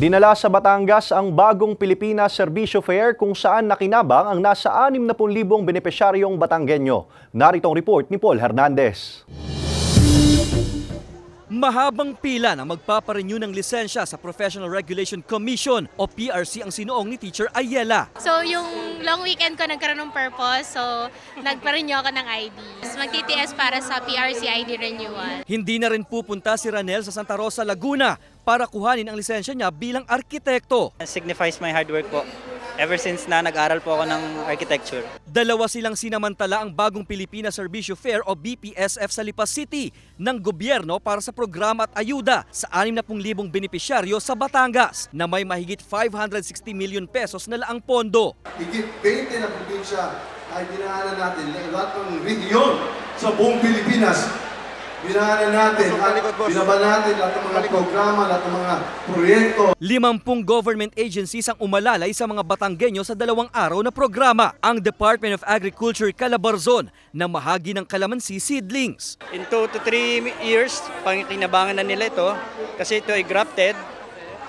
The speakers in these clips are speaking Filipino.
Dinala sa Batangas ang bagong Pilipinas Serbisyo Fair kung saan nakinabang ang nasa 60,000 benepisyaryong Batanggenyo. Narito ang report ni Paul Hernandez. Mahabang pila na magpaparenew ng lisensya sa Professional Regulation Commission o PRC ang sinuong ni Teacher Ayela. So yung long weekend ko nagkaroon ng purpose, so nagpa-renew ako ng ID. Mag-TTS para sa PRC ID renewal. Hindi na rin pupunta si Ranel sa Santa Rosa, Laguna para kuhanin ang lisensya niya bilang arkitekto. Signifies my hard work po. Ever since na nag-aral po ako ng architecture. Dalawa silang sinamantala ang bagong Pilipinas Serbisyo Fair o BPSF sa Lipas City ng gobyerno para sa programa at ayuda sa 60,000 benepisyaryo sa Batangas na may mahigit 560 million pesos na laang pondo. Higit 20 na probinsya ay binahanan natin lahat ng rehiyon sa buong Pilipinas. Binahanan natin at binaban natin lahat ng mga programa, lahat ng mga proyekto. 50 government agencies ang umalalay sa mga Batanggenyo sa 2 araw na programa. Ang Department of Agriculture Calabarzon na mahagi ng kalamansi seedlings. In 2 to 3 years, pangkinabangan na nila ito kasi ito ay grafted.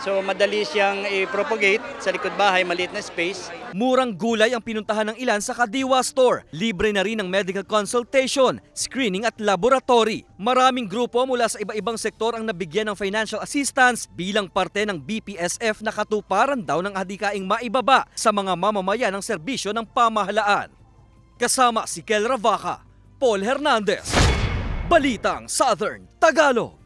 So madali siyang i-propagate sa likod bahay, maliit na space. Murang gulay ang pinuntahan ng ilan sa Kadiwa Store. Libre na rin ang medical consultation, screening at laboratory. Maraming grupo mula sa iba-ibang sektor ang nabigyan ng financial assistance bilang parte ng BPSF na katuparan daw ng adhikaing maibaba sa mga mamamayan ng serbisyo ng pamahalaan. Kasama si Kel Ravaca, Paul Hernandez, Balitang Southern Tagalog.